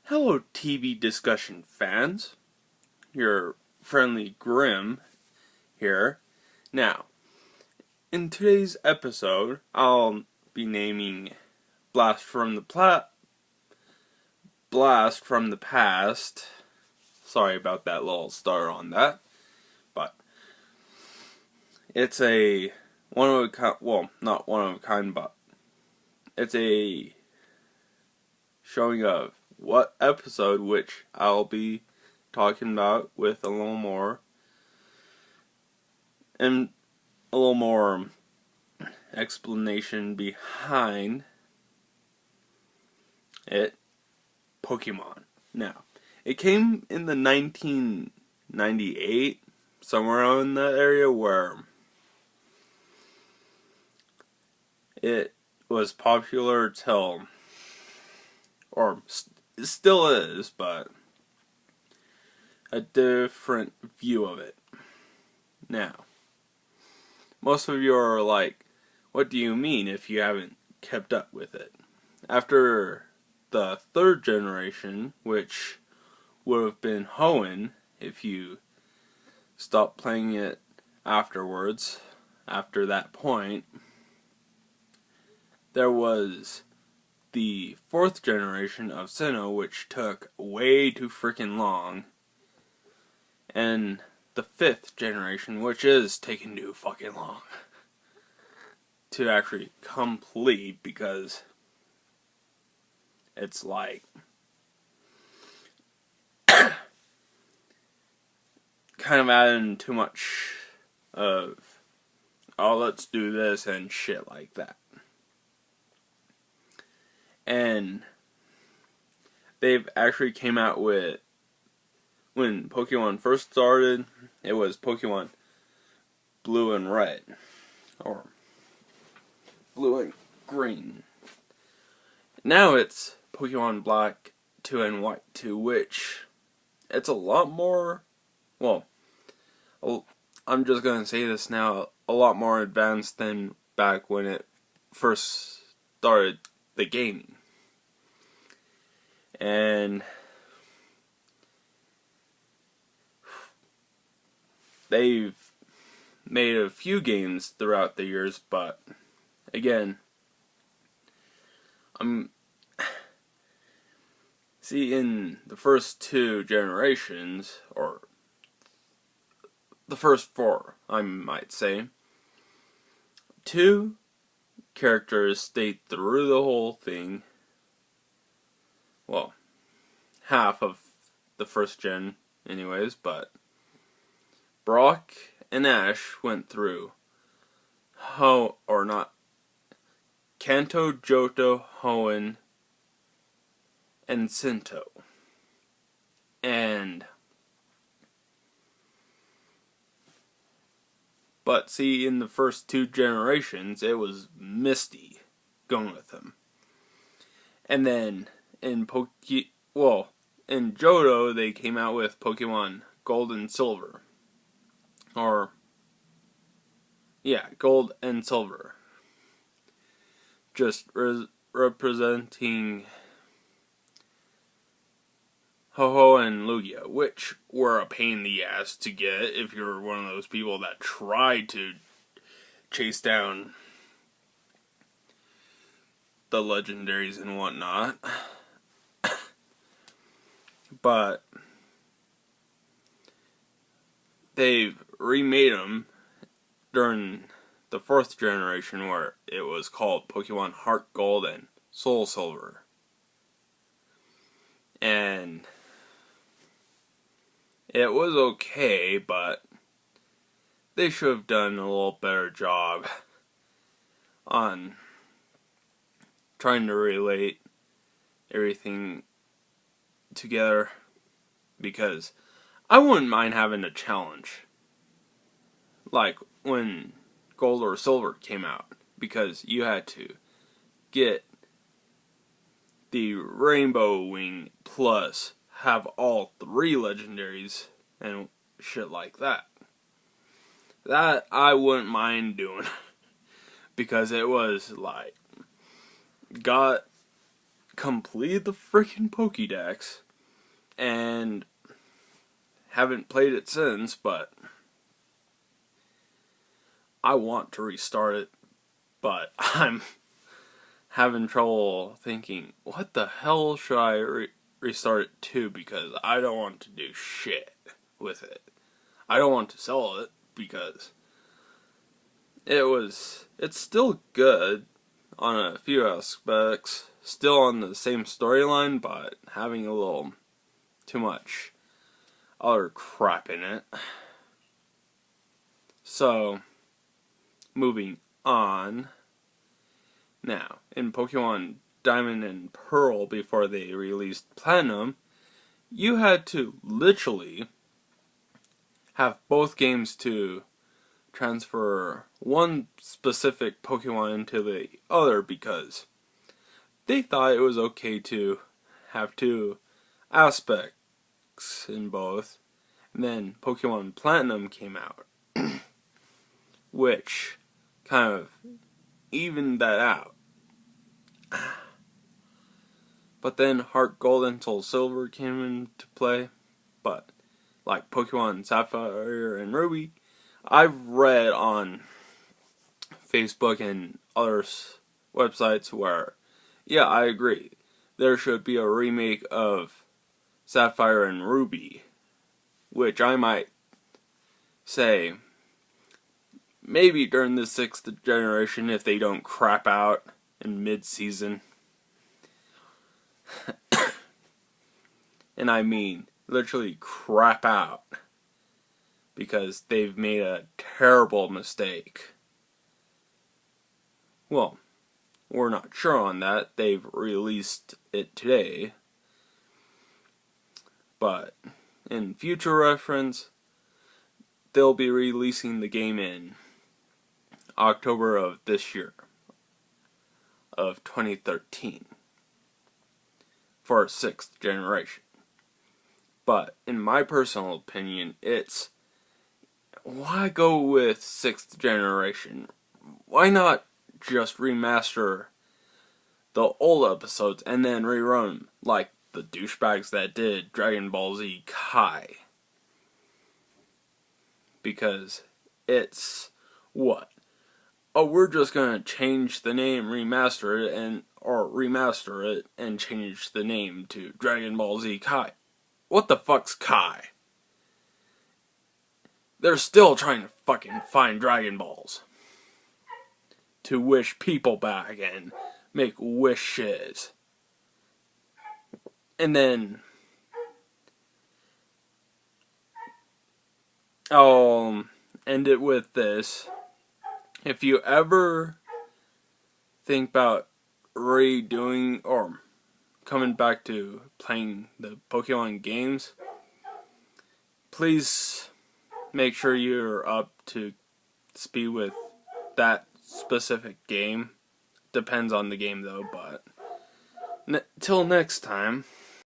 Hello, TV discussion fans. Your friendly Grim here. Now, in today's episode, I'll be naming Blast from the Past. Sorry about that little stutter on that, but it's a one of a kind. Well, not one of a kind, but it's a showing of what episode, which I'll be talking about with a little more explanation behind it. Pokemon. Now, it came in the 1998, somewhere in that area, where it was popular till, or still is, but a different view of it. Now, most of you are like, what do you mean if you haven't kept up with it? After the third generation, which would have been Hoenn if you stopped playing it afterwards, after that point, there was the fourth generation of Sinnoh, which took way too freaking long, and the fifth generation, which is taking too fucking long to actually complete, because it's like kind of adding too much of, oh, let's do this and shit like that. And they've actually came out with, when Pokemon first started, it was Pokemon Blue and Red, or Blue and Green. Now it's Pokemon Black 2 and White 2, which it's a lot more, well, I'm just going to say this now, a lot more advanced than back when it first started the gaming. And they've made a few games throughout the years, but again, see, in the first two generations, or the first four, I might say, two characters stayed through the whole thing. Well, half of the first gen anyways, but Brock and Ash went through Kanto, Johto, Hoenn, and Sinnoh. But see, in the first two generations, it was Misty going with him. And then in Johto, they came out with Pokemon Gold and Silver. Gold and Silver. Just representing Ho-Oh and Lugia, which were a pain in the ass to get if you're one of those people that tried to chase down the legendaries and whatnot. But they've remade them during the fourth generation, where it was called Pokemon Heart Gold and Soul Silver. And it was okay, but they should have done a little better job on trying to relate everything together, because I wouldn't mind having a challenge like when Gold or Silver came out, because you had to get the Rainbow Wing plus have all three legendaries and shit like that. That I wouldn't mind doing because it was like got completed the freaking Pokédex and haven't played it since, but I want to restart it, but I'm having trouble thinking, what the hell should I restart it to, because I don't want to do shit with it. I don't want to sell it, because it's still good on a few aspects, still on the same storyline, but having a little too much other crap in it. So, moving on. Now, in Pokemon Diamond and Pearl, before they released Platinum, you had to literally have both games to transfer one specific Pokemon into the other, because they thought it was okay to have two aspects in both. And then Pokemon Platinum came out, which kind of evened that out. But then Heart Gold and Soul Silver came into play. But like Pokemon Sapphire and Ruby, I've read on Facebook and other websites where, yeah, I agree, there should be a remake of Sapphire and Ruby, which I might say maybe during the 6th generation if they don't crap out in mid-season. And I mean literally crap out, because they've made a terrible mistake. Well, we're not sure on that. They've released it today. But in future reference, they'll be releasing the game in October of this year, of 2013, for 6th generation. But in my personal opinion, it's, why go with 6th generation? Why not just remaster the old episodes and then rerun them like the douchebags that did Dragon Ball Z Kai? Because it's, what? Oh, we're just gonna change the name, remaster it, and change the name to Dragon Ball Z Kai. What the fuck's Kai? They're still trying to fucking find Dragon Balls to wish people back and make wishes. And then I'll end it with this. If you ever think about redoing or coming back to playing the Pokemon games, please make sure you're up to speed with that specific game. Depends on the game though, but till next time.